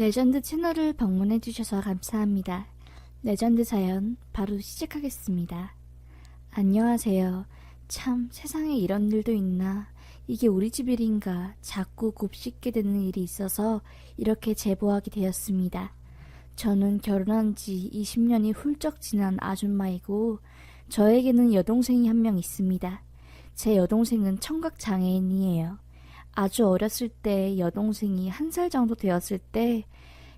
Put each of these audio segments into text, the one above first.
레전드 채널을 방문해주셔서 감사합니다. 레전드 사연 바로 시작하겠습니다. 안녕하세요. 참 세상에 이런 일도 있나. 이게 우리 집 일인가 자꾸 곱씹게 되는 일이 있어서 이렇게 제보하게 되었습니다. 저는 결혼한 지 20년이 훌쩍 지난 아줌마이고 저에게는 여동생이 한 명 있습니다. 제 여동생은 청각장애인이에요. 아주 어렸을 때 여동생이 1살 정도 되었을 때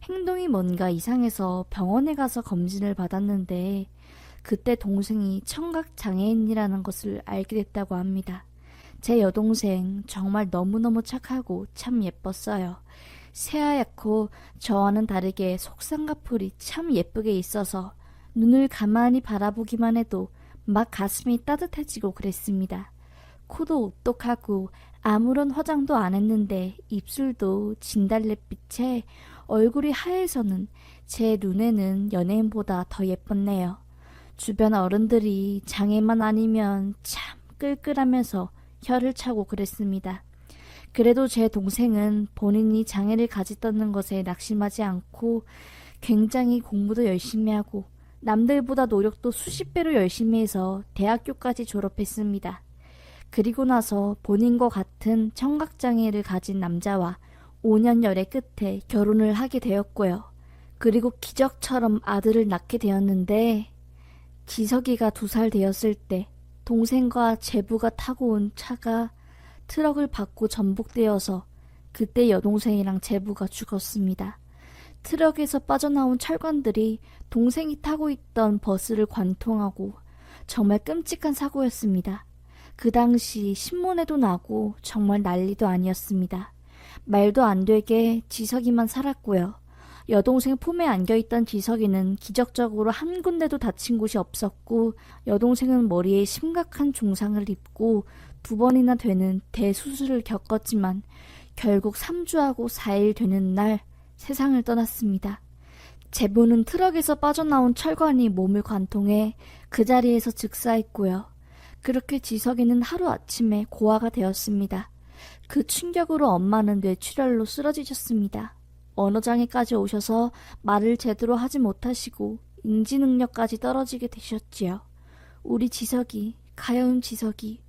행동이 뭔가 이상해서 병원에 가서 검진을 받았는데 그때 동생이 청각장애인이라는 것을 알게 됐다고 합니다. 제 여동생 정말 너무너무 착하고 참 예뻤어요. 새하얗고 저와는 다르게 속쌍꺼풀이 참 예쁘게 있어서 눈을 가만히 바라보기만 해도 막 가슴이 따뜻해지고 그랬습니다. 코도 오똑하고 아무런 화장도 안 했는데 입술도 진달래빛에 얼굴이 하얘서는 제 눈에는 연예인보다 더 예뻤네요. 주변 어른들이 장애만 아니면 참 끌끌하면서 혀를 차고 그랬습니다. 그래도 제 동생은 본인이 장애를 가졌다는 것에 낙심하지 않고 굉장히 공부도 열심히 하고 남들보다 노력도 수십 배로 열심히 해서 대학교까지 졸업했습니다. 그리고 나서 본인과 같은 청각장애를 가진 남자와 5년 열애 끝에 결혼을 하게 되었고요. 그리고 기적처럼 아들을 낳게 되었는데 지석이가 2살 되었을 때 동생과 제부가 타고 온 차가 트럭을 받고 전복되어서 그때 여동생이랑 제부가 죽었습니다. 트럭에서 빠져나온 철관들이 동생이 타고 있던 버스를 관통하고 정말 끔찍한 사고였습니다. 그 당시 신문에도 나고 정말 난리도 아니었습니다. 말도 안 되게 지석이만 살았고요. 여동생 품에 안겨있던 지석이는 기적적으로 한 군데도 다친 곳이 없었고 여동생은 머리에 심각한 중상을 입고 2번이나 되는 대수술을 겪었지만 결국 3주하고 4일 되는 날 세상을 떠났습니다. 제부는 트럭에서 빠져나온 철관이 몸을 관통해 그 자리에서 즉사했고요. 그렇게 지석이는 하루아침에 고아가 되었습니다. 그 충격으로 엄마는 뇌출혈로 쓰러지셨습니다. 언어장애까지 오셔서 말을 제대로 하지 못하시고 인지능력까지 떨어지게 되셨지요. 우리 지석이, 가여운 지석이,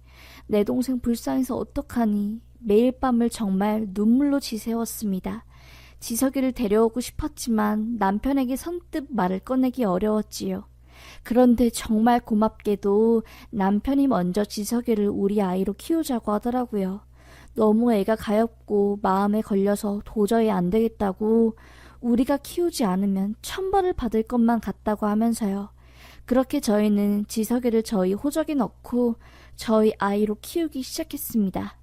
내 동생 불쌍해서 어떡하니. 매일 밤을 정말 눈물로 지새웠습니다. 지석이를 데려오고 싶었지만 남편에게 선뜻 말을 꺼내기 어려웠지요. 그런데 정말 고맙게도 남편이 먼저 지석이를 우리 아이로 키우자고 하더라고요. 너무 애가 가엾고 마음에 걸려서 도저히 안 되겠다고 우리가 키우지 않으면 천벌을 받을 것만 같다고 하면서요. 그렇게 저희는 지석이를 저희 호적에 넣고 저희 아이로 키우기 시작했습니다.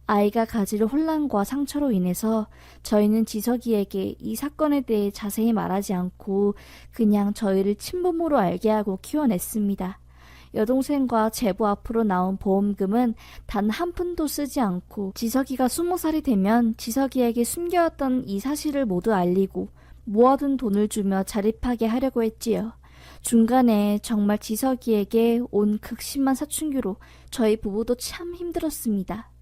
아이가 가질 혼란과 상처로 인해서 저희는 지석이에게 이 사건에 대해 자세히 말하지 않고 그냥 저희를 친부모로 알게 하고 키워냈습니다. 여동생과 제부 앞으로 나온 보험금은 단 한 푼도 쓰지 않고 지석이가 20살이 되면 지석이에게 숨겨왔던 이 사실을 모두 알리고 모아둔 돈을 주며 자립하게 하려고 했지요. 중간에 정말 지석이에게 온 극심한 사춘기로 저희 부부도 참 힘들었습니다.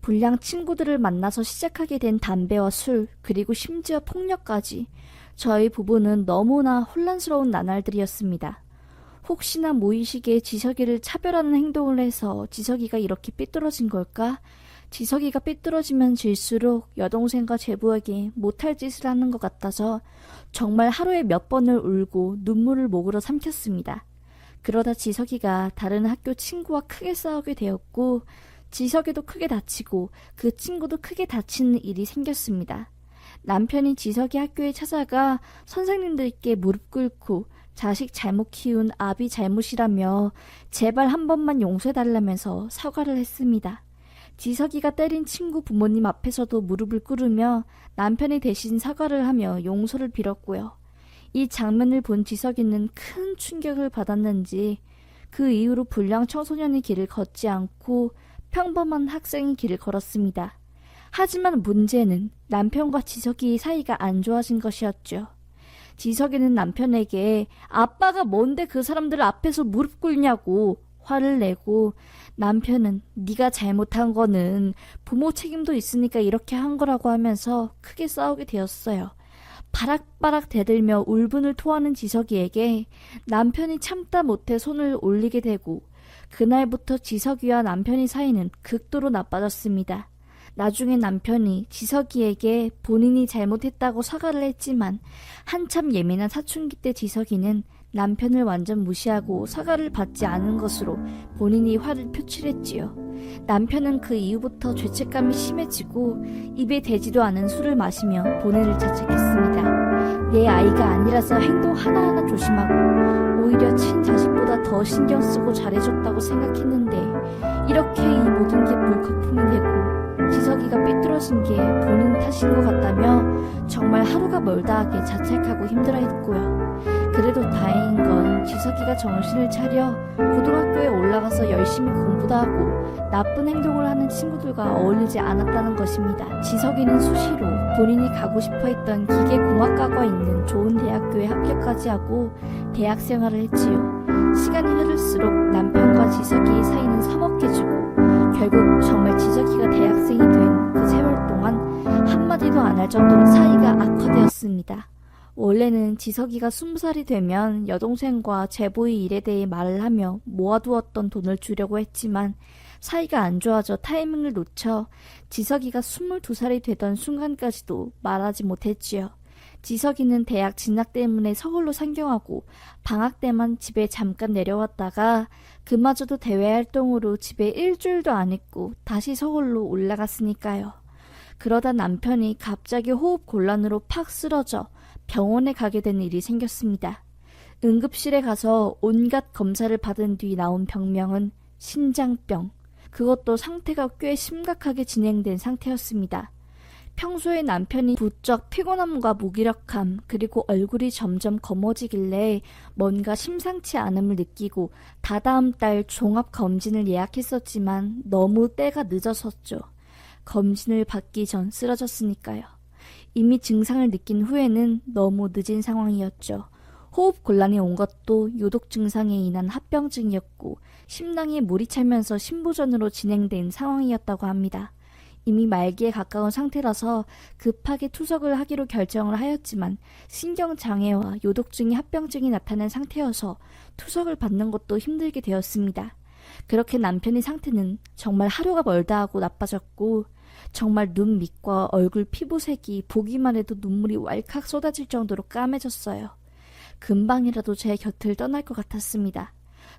불량 친구들을 만나서 시작하게 된 담배와 술, 그리고 심지어 폭력까지 저희 부부는 너무나 혼란스러운 나날들이었습니다. 혹시나 무의식에 지석이를 차별하는 행동을 해서 지석이가 이렇게 삐뚤어진 걸까? 지석이가 삐뚤어지면 질수록 여동생과 제부에게 못할 짓을 하는 것 같아서 정말 하루에 몇 번을 울고 눈물을 목으로 삼켰습니다. 그러다 지석이가 다른 학교 친구와 크게 싸우게 되었고 지석이도 크게 다치고 그 친구도 크게 다치는 일이 생겼습니다. 남편이 지석이 학교에 찾아가 선생님들께 무릎 꿇고 자식 잘못 키운 아비 잘못이라며 제발 한 번만 용서해달라면서 사과를 했습니다. 지석이가 때린 친구 부모님 앞에서도 무릎을 꿇으며 남편이 대신 사과를 하며 용서를 빌었고요. 이 장면을 본 지석이는 큰 충격을 받았는지 그 이후로 불량 청소년의 길을 걷지 않고 평범한 학생이 길을 걸었습니다. 하지만 문제는 남편과 지석이의 사이가 안 좋아진 것이었죠. 지석이는 남편에게 아빠가 뭔데 그 사람들 앞에서 무릎 꿇냐고 화를 내고 남편은 네가 잘못한 거는 부모 책임도 있으니까 이렇게 한 거라고 하면서 크게 싸우게 되었어요. 바락바락 대들며 울분을 토하는 지석이에게 남편이 참다 못해 손을 올리게 되고 그날부터 지석이와 남편의 사이는 극도로 나빠졌습니다. 나중에 남편이 지석이에게 본인이 잘못했다고 사과를 했지만 한참 예민한 사춘기 때 지석이는 남편을 완전 무시하고 사과를 받지 않은 것으로 본인이 화를 표출했지요. 남편은 그 이후부터 죄책감이 심해지고 입에 대지도 않은 술을 마시며 본인을 자책했습니다. 내 아이가 아니라서 행동 하나하나 조심하고 오히려 친자식보다 더 신경 쓰고 잘해줬다고 생각했는데 이렇게 이 모든 게 물거품이 되고 지석이가 삐뚤어진 게 본인 탓인 것 같다며 정말 하루가 멀다 하게 자책하고 힘들어했고요. 그래도 다행인 건 지석이가 정신을 차려 고등학교에 올라가서 열심히 공부도 하고 나쁜 행동을 하는 친구들과 어울리지 않았다는 것입니다. 지석이는 수시로 본인이 가고 싶어 했던 기계공학과가 있는 좋은 대학교에 합격까지 하고 대학 생활을 했지요. 시간이 흐를수록 남편과 지석이의 사이는 서먹해지고 결국 정말 지석이가 대학생이 된 그 세월 동안 한마디도 안 할 정도로 사이가 악화되었습니다. 원래는 지석이가 20살이 되면 여동생과 제보의 일에 대해 말을 하며 모아두었던 돈을 주려고 했지만 사이가 안 좋아져 타이밍을 놓쳐 지석이가 22살이 되던 순간까지도 말하지 못했지요. 지석이는 대학 진학 때문에 서울로 상경하고 방학 때만 집에 잠깐 내려왔다가 그마저도 대외 활동으로 집에 일주일도 안 있고 다시 서울로 올라갔으니까요. 그러다 남편이 갑자기 호흡 곤란으로 팍 쓰러져 병원에 가게 된 일이 생겼습니다. 응급실에 가서 온갖 검사를 받은 뒤 나온 병명은 신장병. 그것도 상태가 꽤 심각하게 진행된 상태였습니다. 평소에 남편이 부쩍 피곤함과 무기력함 그리고 얼굴이 점점 검어지길래 뭔가 심상치 않음을 느끼고 다다음 달 종합검진을 예약했었지만 너무 때가 늦어섰죠. 검진을 받기 전 쓰러졌으니까요. 이미 증상을 느낀 후에는 너무 늦은 상황이었죠. 호흡 곤란이 온 것도 요독 증상에 인한 합병증이었고 심낭에 물이 차면서 심부전으로 진행된 상황이었다고 합니다. 이미 말기에 가까운 상태라서 급하게 투석을 하기로 결정을 하였지만 신경장애와 요독증이 합병증이 나타난 상태여서 투석을 받는 것도 힘들게 되었습니다. 그렇게 남편의 상태는 정말 하루가 멀다 하고 나빠졌고 정말 눈 밑과 얼굴 피부색이 보기만 해도 눈물이 왈칵 쏟아질 정도로 까매졌어요. 금방이라도 제 곁을 떠날 것 같았습니다.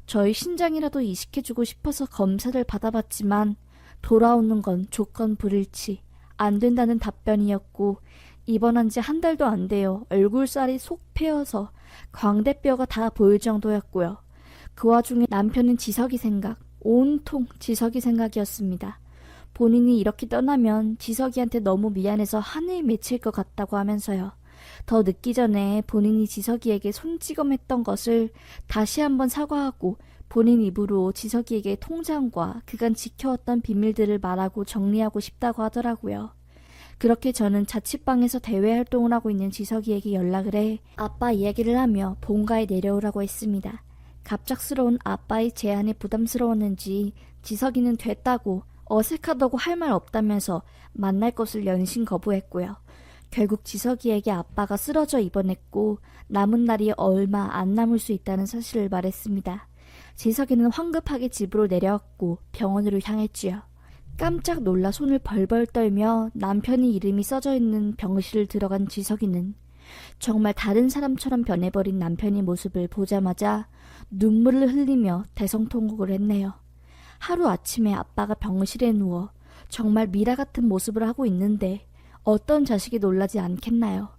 저희 신장이라도 이식해주고 싶어서 검사를 받아봤지만 돌아오는 건 조건 불일치, 안 된다는 답변이었고 입원한 지 한 달도 안 되어 얼굴살이 속 패여서 광대뼈가 다 보일 정도였고요. 그 와중에 남편은 지석이 생각, 온통 지석이 생각이었습니다. 본인이 이렇게 떠나면 지석이한테 너무 미안해서 하늘 맺힐 것 같다고 하면서요. 더 늦기 전에 본인이 지석이에게 손찌검했던 것을 다시 한번 사과하고 본인 입으로 지석이에게 통장과 그간 지켜왔던 비밀들을 말하고 정리하고 싶다고 하더라고요. 그렇게 저는 자취방에서 대외 활동을 하고 있는 지석이에게 연락을 해 아빠 이야기를 하며 본가에 내려오라고 했습니다. 갑작스러운 아빠의 제안에 부담스러웠는지 지석이는 됐다고 어색하다고 할 말 없다면서 만날 것을 연신 거부했고요. 결국 지석이에게 아빠가 쓰러져 입원했고 남은 날이 얼마 안 남을 수 있다는 사실을 말했습니다. 지석이는 황급하게 집으로 내려왔고 병원으로 향했지요. 깜짝 놀라 손을 벌벌 떨며 남편의 이름이 써져 있는 병실을 들어간 지석이는 정말 다른 사람처럼 변해버린 남편의 모습을 보자마자 눈물을 흘리며 대성통곡을 했네요. 하루아침에 아빠가 병실에 누워 정말 미라 같은 모습을 하고 있는데 어떤 자식이 놀라지 않겠나요?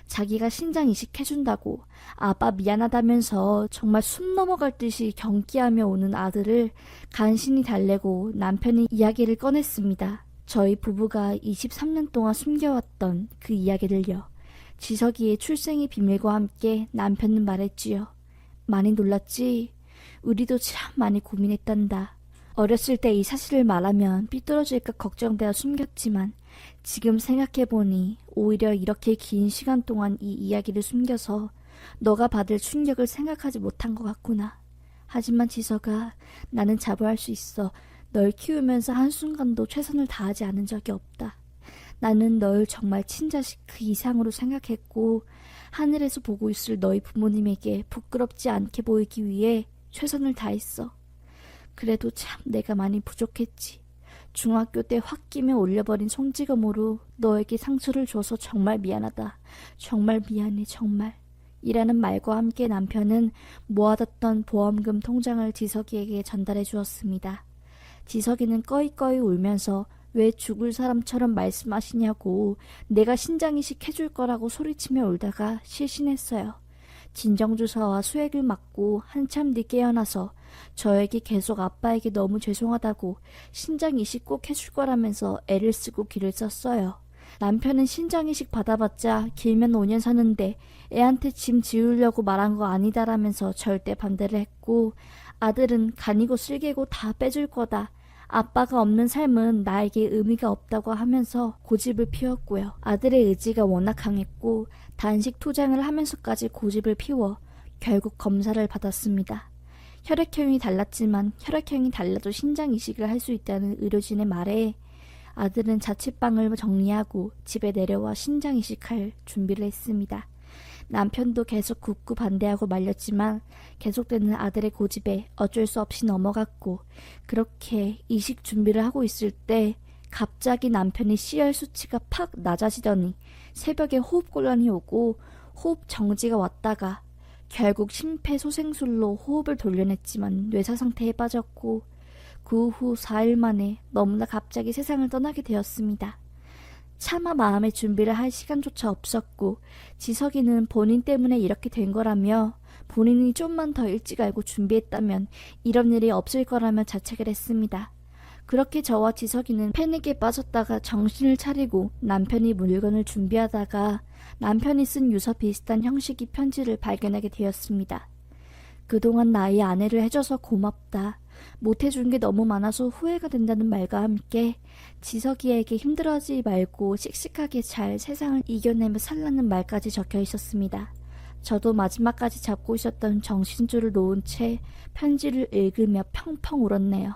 자기가 신장 이식해준다고 아빠 미안하다면서 정말 숨 넘어갈 듯이 경기하며 오는 아들을 간신히 달래고 남편이 이야기를 꺼냈습니다. 저희 부부가 23년 동안 숨겨왔던 그 이야기를요. 지석이의 출생의 비밀과 함께 남편은 말했지요. 많이 놀랐지? 우리도 참 많이 고민했단다. 어렸을 때 이 사실을 말하면 삐뚤어질까 걱정되어 숨겼지만 지금 생각해보니 오히려 이렇게 긴 시간 동안 이 이야기를 숨겨서 너가 받을 충격을 생각하지 못한 것 같구나. 하지만 지석아, 나는 자부할 수 있어. 널 키우면서 한순간도 최선을 다하지 않은 적이 없다. 나는 널 정말 친자식 그 이상으로 생각했고 하늘에서 보고 있을 너희 부모님에게 부끄럽지 않게 보이기 위해 최선을 다했어. 그래도 참 내가 많이 부족했지. 중학교 때 홧김에 올려버린 송지검으로 너에게 상처를 줘서 정말 미안하다. 정말 미안해, 정말. 이라는 말과 함께 남편은 모아뒀던 보험금 통장을 지석이에게 전달해 주었습니다. 지석이는 꺼이꺼이 울면서 왜 죽을 사람처럼 말씀하시냐고 내가 신장이식 해줄 거라고 소리치며 울다가 실신했어요. 진정주사와 수액을 맞고 한참 뒤 깨어나서 저에게 계속 아빠에게 너무 죄송하다고 신장이식 꼭 해줄 거라면서 애를 쓰고 기를 썼어요. 남편은 신장이식 받아봤자 길면 5년 사는데 애한테 짐 지우려고 말한 거 아니다라면서 절대 반대를 했고, 아들은 간이고 쓸개고 다 빼줄 거다. 아빠가 없는 삶은 나에게 의미가 없다고 하면서 고집을 피웠고요. 아들의 의지가 워낙 강했고 단식 투쟁을 하면서까지 고집을 피워 결국 검사를 받았습니다. 혈액형이 달랐지만 혈액형이 달라도 신장 이식을 할 수 있다는 의료진의 말에 아들은 자취방을 정리하고 집에 내려와 신장 이식할 준비를 했습니다. 남편도 계속 굳고 반대하고 말렸지만 계속되는 아들의 고집에 어쩔 수 없이 넘어갔고, 그렇게 이식 준비를 하고 있을 때 갑자기 남편이 C열 수치가 팍 낮아지더니 새벽에 호흡곤란이 오고 호흡 정지가 왔다가 결국 심폐소생술로 호흡을 돌려냈지만 뇌사 상태에 빠졌고, 그 후 4일 만에 너무나 갑자기 세상을 떠나게 되었습니다. 차마 마음의 준비를 할 시간조차 없었고, 지석이는 본인 때문에 이렇게 된 거라며 본인이 좀만 더 일찍 알고 준비했다면 이런 일이 없을 거라며 자책을 했습니다. 그렇게 저와 지석이는 패닉에 빠졌다가 정신을 차리고 남편이 물건을 준비하다가 남편이 쓴 유서 비슷한 형식의 편지를 발견하게 되었습니다. 그동안 나의 아내를 해줘서 고맙다. 못해준 게 너무 많아서 후회가 된다는 말과 함께 지석이에게 힘들어하지 말고 씩씩하게 잘 세상을 이겨내며 살라는 말까지 적혀 있었습니다. 저도 마지막까지 잡고 있었던 정신줄을 놓은 채 편지를 읽으며 펑펑 울었네요.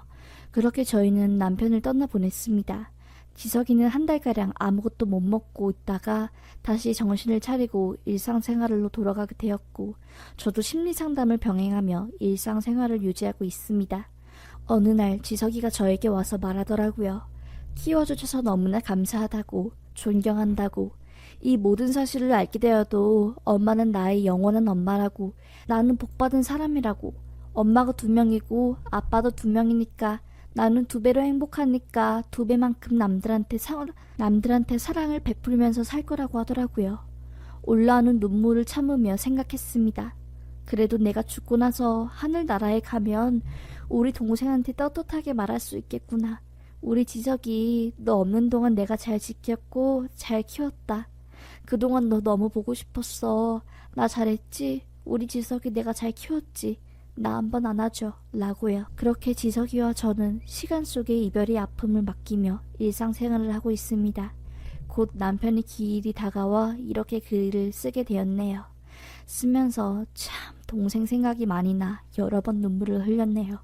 그렇게 저희는 남편을 떠나보냈습니다. 지석이는 한 달가량 아무것도 못 먹고 있다가 다시 정신을 차리고 일상생활로 돌아가게 되었고, 저도 심리상담을 병행하며 일상생활을 유지하고 있습니다. 어느 날 지석이가 저에게 와서 말하더라고요. 키워주셔서 너무나 감사하다고, 존경한다고, 이 모든 사실을 알게 되어도 엄마는 나의 영원한 엄마라고, 나는 복받은 사람이라고, 엄마가 2명이고 아빠도 2명이니까 나는 2배로 행복하니까 2배만큼 남들한테 사랑을 베풀면서 살 거라고 하더라고요. 올라오는 눈물을 참으며 생각했습니다. 그래도 내가 죽고 나서 하늘나라에 가면 우리 동생한테 떳떳하게 말할 수 있겠구나. 우리 지석이 너 없는 동안 내가 잘 지켰고 잘 키웠다. 그동안 너 너무 보고 싶었어. 나 잘했지? 우리 지석이 내가 잘 키웠지? 나 한번 안아줘 라고요. 그렇게 지석이와 저는 시간 속에 이별의 아픔을 맡기며 일상생활을 하고 있습니다. 곧 남편의 기일이 다가와 이렇게 글을 쓰게 되었네요. 쓰면서 참 동생 생각이 많이 나 여러 번 눈물을 흘렸네요.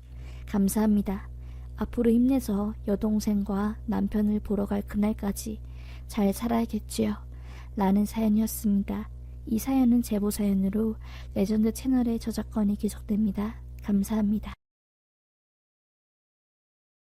감사합니다. 앞으로 힘내서 여동생과 남편을 보러 갈 그날까지 잘 살아야겠지요. 라는 사연이었습니다. 이 사연은 제보 사연으로 레전드 채널의 저작권이 기속됩니다. 감사합니다.